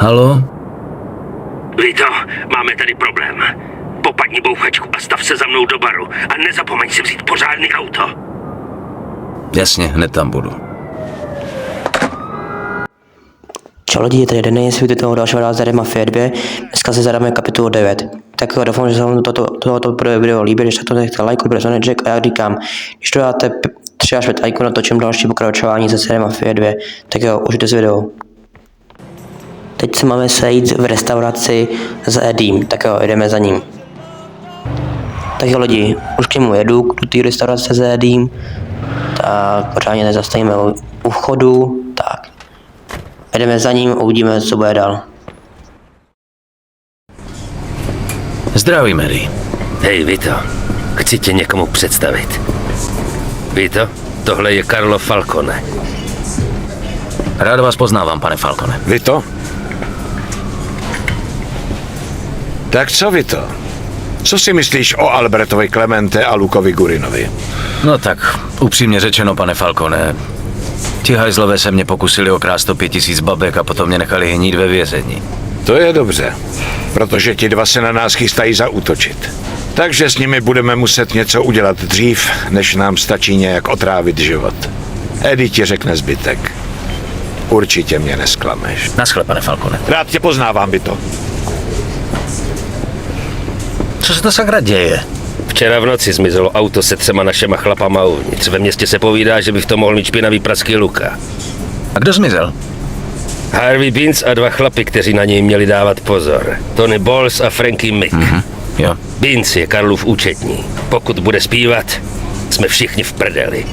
Halo? Vito, máme tady problém. Popadni bouchačku a stav se za mnou do baru. A nezapomeň si vzít pořádný auto. Jasně, hned tam budu. Čau lidi, je tady Denis, vítejte toho dalšího rázu Mafie 2. Dneska si zadáme kapitolu 9. Tak jo, doufám, že se vám toto video líbí, když to nechce lajku, protože to neřek, a jak říkám, když to dáte 3 až 5 lajků, natočím další pokračování ze série Mafie 2. Tak jo, užijte si video. Teď se máme sejít v restauraci s Eddiem, tak jo, jdeme za ním. Tak jo lidi, už k němu jedu, do té restaurace s Eddiem. Tak pořádně nezastavíme u vchodu, tak. Jdeme za ním a uvidíme, co bude dál. Zdravím, Eddie. Hej, Vito, chci tě někomu představit. Vito, tohle je Carlo Falcone. Rád vás poznávám, pane Falcone. Vito? Tak co, Vito? Co si myslíš o Albertovi Clemente a Lukovi Gurinovi? No tak, upřímně řečeno, pane Falcone, ti hajzlové se mě pokusili okrást 105 000 babek a potom mě nechali hnít ve vězení. To je dobře, protože ti dva se na nás chystají zaútočit. Takže s nimi budeme muset něco udělat dřív, než nám stačí nějak otrávit život. Eddie ti řekne zbytek. Určitě mě nesklameš. Naschle, pane Falcone. Rád tě poznávám, Vito. Co se to sakra děje? Včera v noci zmizelo auto se 3 našima chlapama uvnitř. Ve městě se povídá, že by v tom mohl mít špinavý prasky Luka. A kdo zmizel? Harvey Binns a 2 chlapy, kteří na něj měli dávat pozor. Tony Bowles a Frankie Mick. Jo. Binns je Karlův účetní. Pokud bude zpívat, jsme všichni v prdeli.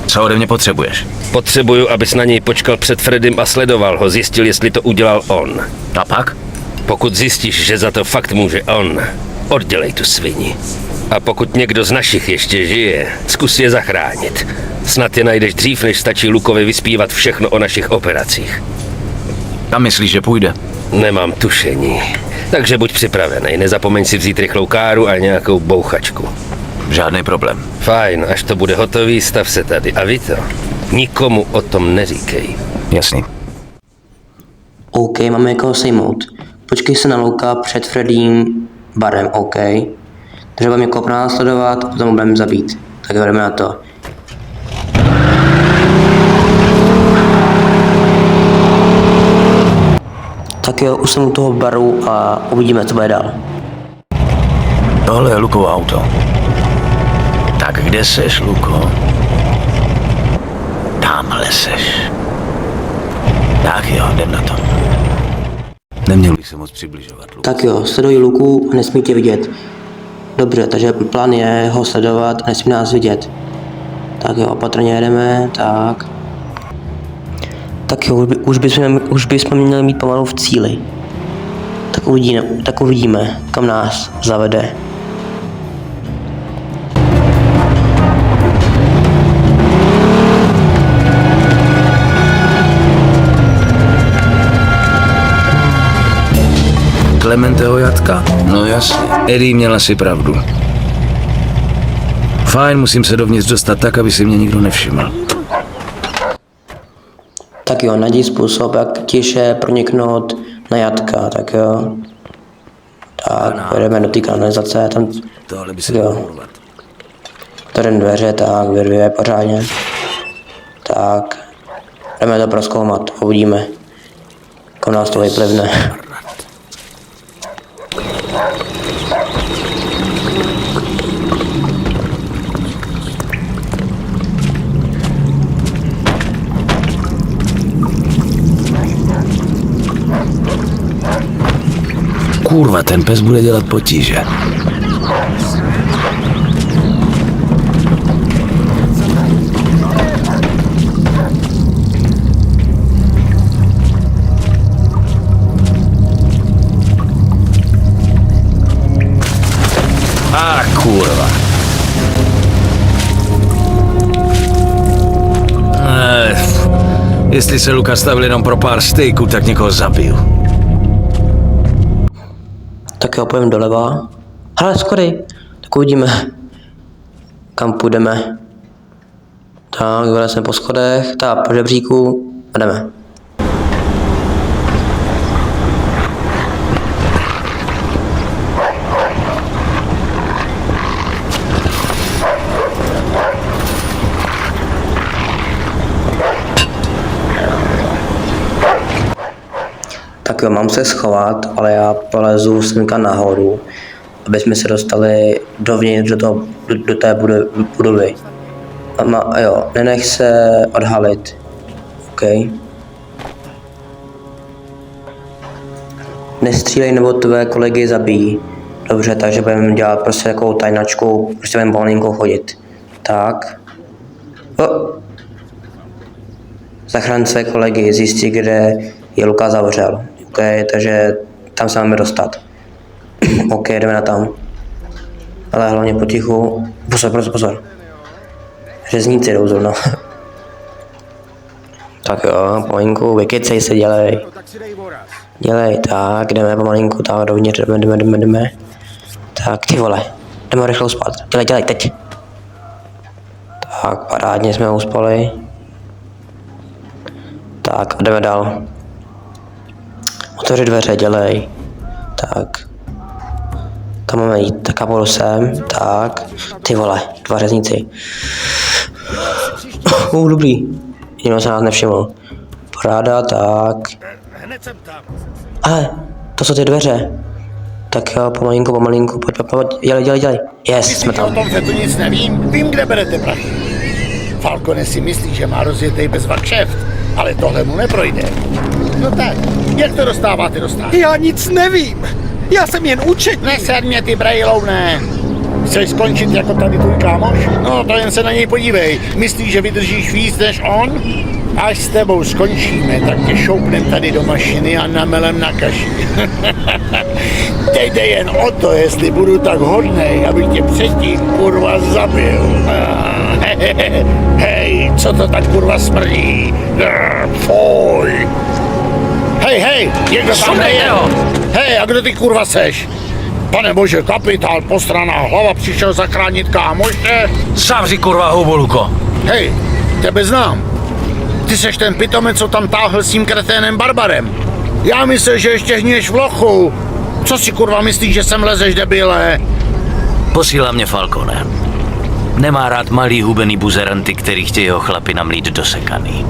Co ode mě potřebuješ? Potřebuju, abys na něj počkal před Fredem a sledoval ho, zjistil, jestli to udělal on. A pak? Pokud zjistíš, že za to fakt může on, oddělej tu svini. A pokud někdo z našich ještě žije, zkus je zachránit. Snad je najdeš dřív, než stačí Lukovi vyspívat všechno o našich operacích. A myslíš, že půjde? Nemám tušení. Takže buď připravený, nezapomeň si vzít rychlou káru a nějakou bouchačku. Žádný problém. Fajn, až to bude hotový, stav se tady. A Vito, nikomu o tom neříkej. Jasný. OK, máme někoho sejmout. Počkej se na Luka před Freddym barem, OK. Takže budeme někoho pronásledovat a potom ho budeme zabít. Tak jdeme na to. Tak jo, už jsem u toho baru a uvidíme, co bude dál. Tohle je Lukovo auto. Tak kde seš, Luko? Tamhle seš. Tak jo, jdem na to. Neměl bych se moc přibližovat, Luko. Tak jo, sleduj Luku a nesmí tě vidět. Dobře, takže plán je ho sledovat a nesmí nás vidět. Tak jo, opatrně jedeme, tak. Tak jo, už bychom měli mít pomalu v cíli. Tak uvidíme, kam nás zavede. Clementeho jatka? No jasně. Eddie měl asi pravdu. Fajn, musím se dovnitř dostat tak, aby si mě nikdo nevšiml. Tak jo, najdi způsob, jak tiše proniknout na jatka, tak jo. Tak, jdeme do té kanalizace, tam, Tohle by se jo. dalo urvat. Otevřeme dveře, tak, vyrvě pořádně. Tak, jdeme to prozkoumat, uvidíme, kam nás to vyplivne. Kurva, ten pes bude dělat potíže. Kurva. Jestli se Luka stavil jenom pro pár stejků, tak někoho zabiju. Tak jo, půjdeme doleva. Hele, skody, tak uvidíme, kam půjdeme. Tak, vylezeme po schodech, tak po žebříku a jdeme. Tak jo, mám se schovat, ale já polezu semka nahoru, aby jsme se dostali dovnitř do té budovy. A jo, nenech se odhalit. OK. Nestřílej, nebo tvé kolegy zabijí. Dobře, takže budeme dělat prostě takovou tajnačku, prostě budeme pomalinkou chodit. Tak. Zachraň své kolegy, zjistí, kde je Luka zavřel. OK, takže tam se máme dostat. OK, jdeme na tam. Ale hlavně potichu. Pozor. Řezníci jdou zrovna. Tak jo, pomalinku, vykecej se, dělej. Dělej, tak, jdeme pomalinku, tak dovnitř, jdeme. Tak, ty vole, jdeme rychle uspat. Dělej, teď. Tak, parádně jsme ho uspali. Tak, a jdeme dál. Otevři dveře, dělej. Tak. Tam máme jít, tak a půjdu sem, tak. Ty vole, 2 řezníci. Dobrý. Jenom se nás nevšiml. Paráda, tak. Ale, to jsou ty dveře. Tak jo, pomalinku, pojď, dělej. Yes, jsme tam. O tom tu nic nevím, vím, kde berete prachy. Falcone si myslí, že má rozjetej bezvak kšeft, ale tohle mu neprojde. No tak, jak to dostáváte do státu? Já nic nevím. Já jsem jen účetní. Neser mě, ty brejloune. Chceš skončit jako tady tvůj kámoš? No to jen se na něj podívej. Myslíš, že vydržíš víc než on? Až s tebou skončíme, tak tě šoupnem tady do mašiny a namelem na kaši. Teď jde jen o to, jestli budu tak hodnej, abych tě předtím kurva zabil. Hej, co to tak kurva smrdí? Fuj. Hej, někdo tam neje? Hej, a kdo ty kurva seš? Pane bože, kapitál, posraná hlava, přišel zachránit kámoše? Zavři kurva hubu, Luko. Hej, tebe znám. Ty seš ten pitomec, co tam táhl s tím kreténem Barbarem. Já myslel, že ještě hníješ v lochu. Co si kurva myslíš, že sem lezeš, debile? Posílá mě Falcone. Nemá rád malý hubený buzeranty, který chtějí jeho chlapi namlít do sekaný.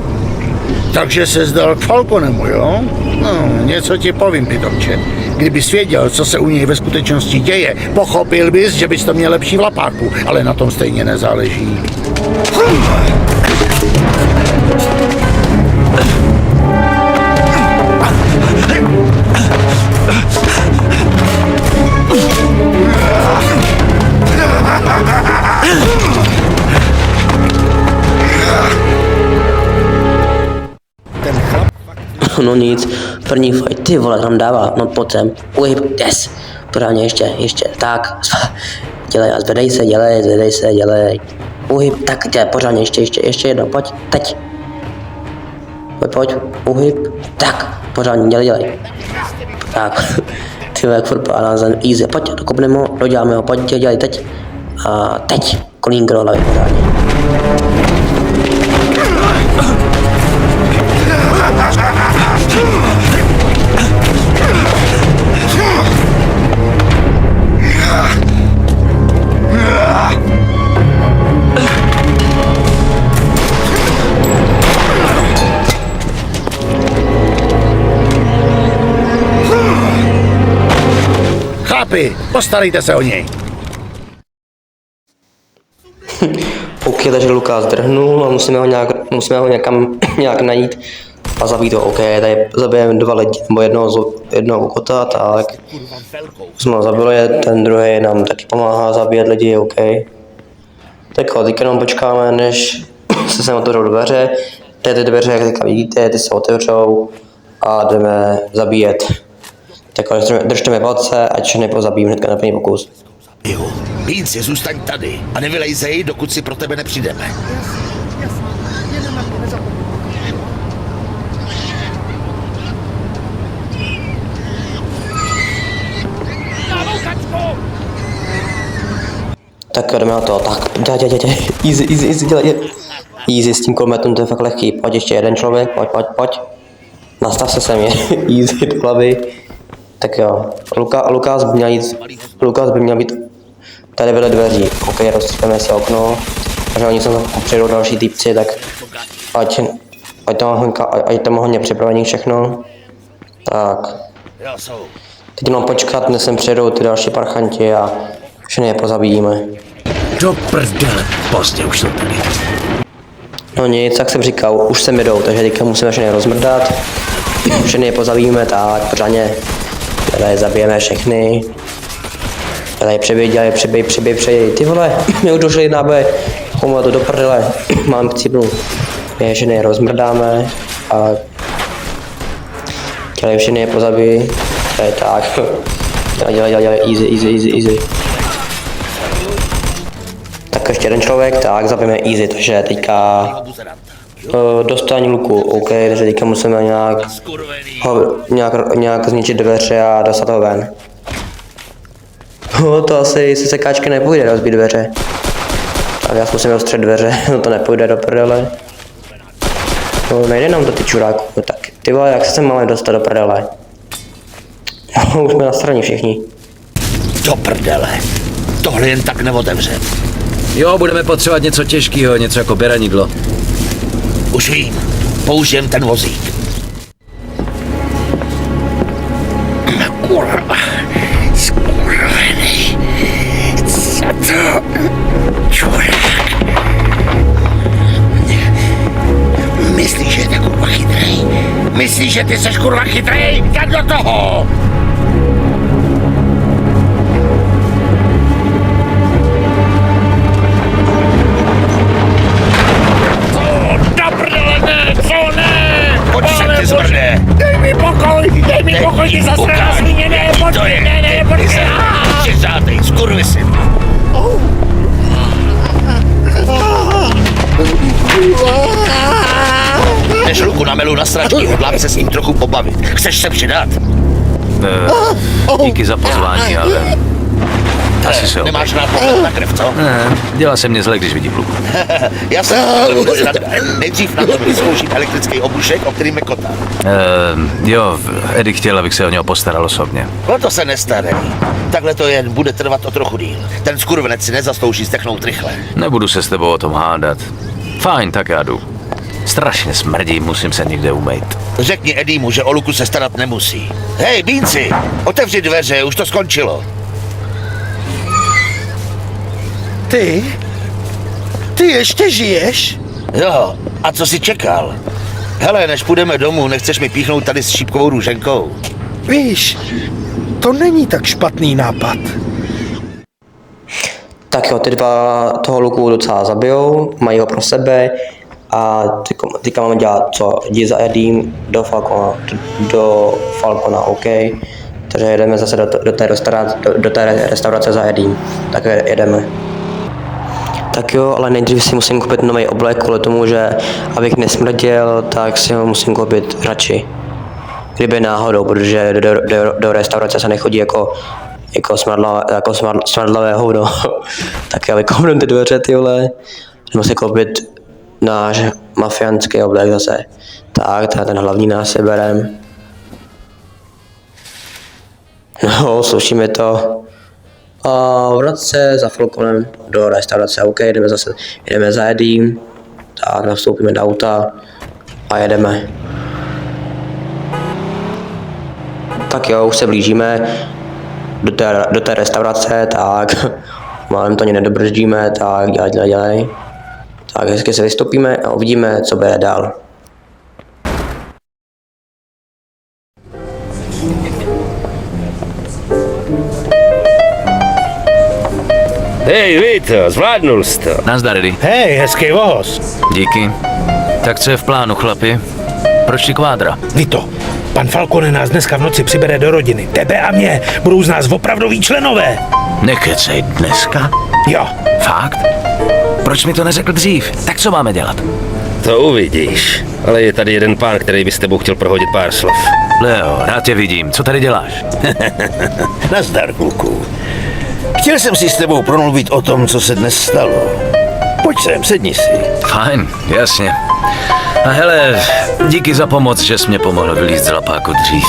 Takže se zdal k Falconemu, jo? No, něco ti povím, pitomče. Kdybys věděl, co se u něj ve skutečnosti děje, pochopil bys, že bys to měl lepší v lapáku, ale na tom stejně nezáleží. No nic, první fight, ty vole, tam dává, no pojď sem, uhyb, yes, pořádně ještě, tak, dělej a zvedej se, dělej, uhyb, tak, dělej, pořádně, ještě jedno, pojď, teď, pojď, uhyb, tak, pořádně, dělej, tak, ty vole, jak furt pádá za easy, pojď, dokopneme ho, doděláme ho, pojď, dělej, teď, a teď, kolínko do hlavy, pořádně. Chlapi, postarejte se o něj. OK, takže Lukáš zdrhnul a musíme ho nějak najít a zabít ho. OK, tady zabijeme 2 lidi, nebo jednoho kota, tak. Jsme ho zabili, ten druhý nám taky pomáhá zabíjet lidi, OK. Tak jo, teďka jenom počkáme, než se sem otevřou dveře. Ty dveře, jak teďka vidíte, ty se otevřou a jdeme zabíjet. Tak držte mi palce, ať všechny pozabijím hnedka na první pokus. Jo, Vinci, zůstaň tady a nevylejzej, dokud si pro tebe nepřijdeme. Tak jdeme na to, tak dělej, easy, dělej. Easy s tím kulmetem, to je fakt lehký, pojď ještě jeden člověk, pojď. Nastav se sem, easy do hlavy. Tak jo, Lukáš by měl být tady vedle dveří. OK, rozstřelíme si okno, takže oni se tam přijdou další týpci, tak ať tam hodně připravení všechno. Tak. Jo, jsou. Teď mám počkat, než sem přijedou ty další parchanti a všechny je pozabíjíme. Do prdele, pozdě už jsou tady. No nic, jak jsem říkal, už sem jedou, takže teďka musíme všechny rozmrdat. Všechny je pozabíjíme, tak pořádně. Tady zabijeme všechny. Tady přeběj, ty vole, my už došli na B. Komu to do prdele, mám k cípnu. My všechny je rozmrdáme a tady všechny je pozabíjí. Tady tak. Dělej, easy. Tak ještě jeden člověk, tak zabijeme easy, takže teďka dostání luku, OK, takže teďka musíme nějak zničit dveře a dostat ho ven. To asi se sekáčky nepůjde rozbít dveře. Tak já musím rozstřet dveře, to nepůjde do prdele. No, nejde nám to ty čuráku, no tak ty vole, jak se sem máme dostat do prdele? Už jsme na straně všichni. Do prdele. Tohle jen tak neotevře. Jo, budeme potřebovat něco těžkého, něco jako beranidlo. Už vím. Použijem ten vozík. Kurva. Skurvený. Co to? Čurák. Myslíš, že jsi kurva chytrej? Myslíš, že ty jsi kurva chytrej? Tak do toho! Pojď se ty zmrde! Dej mi pokoj, ty zasraná svině, ne, pojď, ne, pojď se. Ty zátej, skurvisyn. Než ruku na melu na sračky, hodlám se s ním trochu pobavit. Chceš se přidat? Díky za pozvání, ale asi se Nemáš rád pohled na krev, co? Ne, dělá se mě zle, když vidím luku. Já jsem nejdřív na tom vyzkouším elektrický obušek, o kterým je kota. Jo, Eddie chtěl, abych se o něho postaral osobně. No to se nestane. Takhle to jen bude trvat o trochu díl. Ten skurvenec si nezastouší stechnout rychle. Nebudu se s tebou o tom hádat. Fajn, tak já jdu. Strašně smrdí, musím se někde umýt. Řekni Edimu, že o luku se starat nemusí. Hej, Bínci, otevři dveře, už to skončilo. Ty ještě žiješ? Jo, a co jsi čekal? Hele, než půjdeme domů, nechceš mi píchnout tady s šípkovou růženkou? Víš, to není tak špatný nápad. Tak jo, ty dva toho luku docela zabijou, mají ho pro sebe a teďka máme dělat co? Jdi za Eddiem do Falcona, OK? Takže jedeme zase do té restaurace za Eddiem, tak jedeme. Tak jo, ale nejdřív si musím koupit nový oblek kvůli tomu, že abych nesmrděl, tak si ho musím koupit radši. Kdyby náhodou, protože do restaurace se nechodí jako smradlavé hovno. Tak já vykoupím ty dveře, ty vole. Musím koupit náš mafiánský oblek zase. Tak, ten hlavní nás si berem. No, sluší to. A vrát se za Falconem do restaurace, OK, jedeme za Eddiem, tak nastoupíme do auta a jedeme. Tak jo, už se blížíme do té restaurace, tak málem to ani nedobrždíme, tak dělej. Tak hezky se vystoupíme a uvidíme, co bude dál. Hej, Vito, zvládnul jsi to. Nazdar, Eddie. Hej, hezký voz. Díky. Tak co je v plánu, chlapi? Proč ti kvádra? Vito, pan Falcone nás dneska v noci přibere do rodiny. Tebe a mě. Budou z nás opravdoví členové. Nekecej dneska? Jo. Fakt? Proč mi to neřekl dřív? Tak co máme dělat? To uvidíš. Ale je tady jeden pán, který by s tebou chtěl prohodit pár slov. Leo, rád tě vidím. Co tady děláš? Nazdar, kluku. Chtěl jsem si s tebou promluvit o tom, co se dnes stalo. Pojď sem, sedni si. Fajn, jasně. A hele, díky za pomoc, že jsi mě pomohl vylízt z lapáku dřív.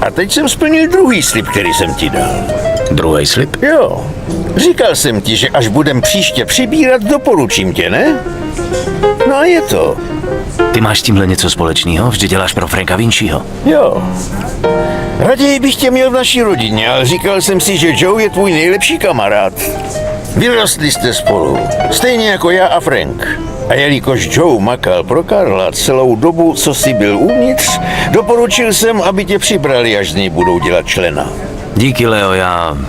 A teď jsem splnil druhý slib, který jsem ti dal. Druhý slib? Jo. Říkal jsem ti, že až budem příště přibírat, doporučím tě, ne? No a je to. Ty máš s tímhle něco společného? Vždy děláš pro Franka Vinciho. Jo. Raději bych tě měl v naší rodině, ale říkal jsem si, že Joe je tvůj nejlepší kamarád. Vyrostli jste spolu, stejně jako já a Frank. A jelikož Joe makal pro Karla celou dobu, co jsi byl uvnitř, doporučil jsem, aby tě přibrali, až z něj budou dělat člena. Díky, Leo,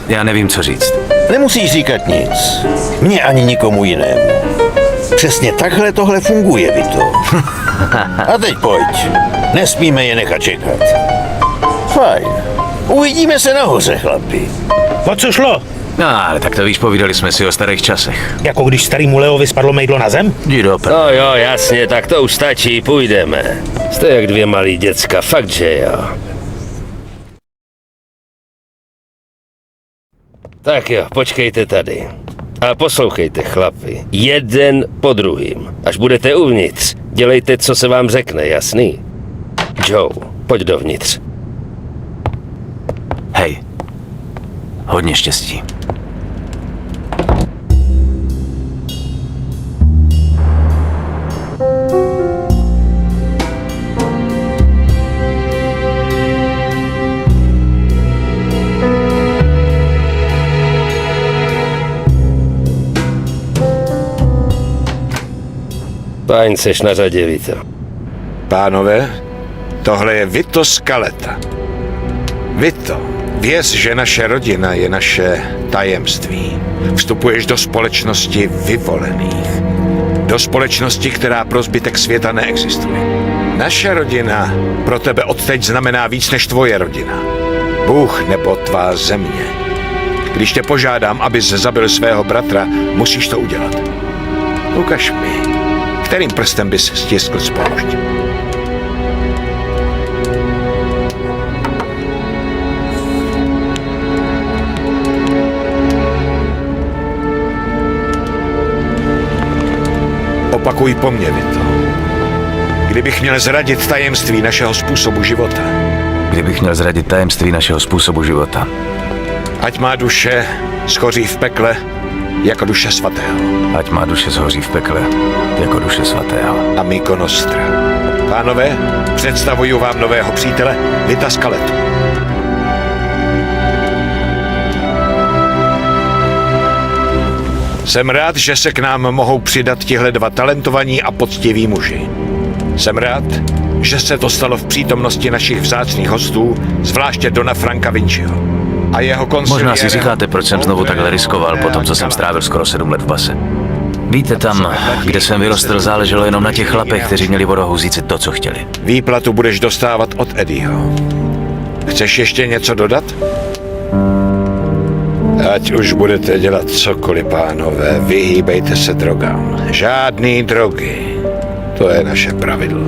já nevím, co říct. Nemusíš říkat nic. Mně ani nikomu jinému. Přesně takhle tohle funguje, Vito. A teď pojď. Nesmíme je nechat čekat. Fajn. Uvidíme se nahoře, chlapi. O co šlo? No, ale tak to víš, povídali jsme si o starých časech. Jako když starýmu Leovi spadlo mejdlo na zem? Jdi do pr... No jo, jasně, tak to už stačí, půjdeme. Jste jak dvě malí děcka, fakt, že jo. Tak jo, počkejte tady. A poslouchejte, chlapi, jeden po druhým. Až budete uvnitř, dělejte, co se vám řekne, jasný? Joe, pojď dovnitř. Hej, hodně štěstí. Páň, seš na řadě, Vito. Pánové, tohle je Vito Scaletta. Vito, věz, že naše rodina je naše tajemství. Vstupuješ do společnosti vyvolených. Do společnosti, která pro zbytek světa neexistuje. Naše rodina pro tebe odteď znamená víc než tvoje rodina. Bůh nebo tvá země. Když tě požádám, abys zabil svého bratra, musíš to udělat. Ukaž mi, kterým prstem bys stiskl spoušť. Opakuj po mně, Vito. Kdybych měl zradit tajemství našeho způsobu života, Kdybych měl zradit tajemství našeho způsobu života. ať má duše schoří v pekle jako duše svatého. Ať má duše zhoří v pekle, jako duše svatého. Amico Nostra. Pánové, představuju vám nového přítele, Vita Scalettu. Jsem rád, že se k nám mohou přidat tihle dva talentovaní a poctiví muži. Jsem rád, že se to stalo v přítomnosti našich vzácných hostů, zvláště Dona Franka Vinciho. A jeho Možná si říkáte, proč jsem znovu takhle riskoval po tom, co jsem strávil skoro 7 let v base. Víte, tam, kde jsem vyrostl, záleželo jenom na těch chlapech, kteří měli vodou říct si to, co chtěli. Výplatu budeš dostávat od Eddieho. Chceš ještě něco dodat? Ať už budete dělat cokoliv, pánové, vyhýbejte se drogám. Žádný drogy. To je naše pravidlo.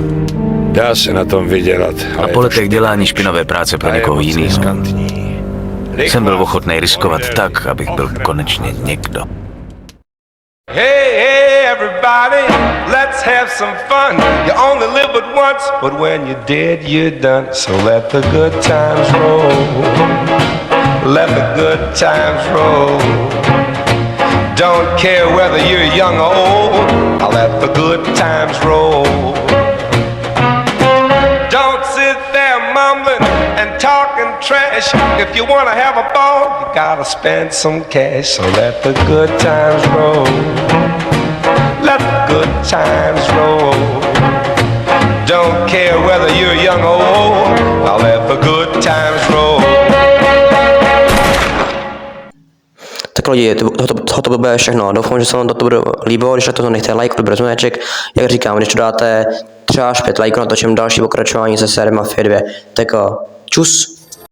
Dá se na tom vydělat. A po letech dělání špinavé práce pro někoho jiného jsem byl ochotný riskovat tak, abych byl konečně někdo. Hey, hey, everybody, let's have some fun. You only live but once, but when you're dead, you're done. So let the good times roll. Let the good times roll. Don't care whether you're young or old. I'll let the good times roll. Don't sit there mumbling and talking trash. If you wanna have a ball, you gotta spend some cash. So let the good times roll. Let the good times roll. Don't care whether you're young or old. I'll let the good times roll. Tak lidi, to bude všechno. Doufám, že se vám to bude líbilo. Když na to nechte like, odběr zvoneček. Jak říkám, když to dáte 3 až 5 lajků, natočím další pokračování se série Mafia 2. Tak čus.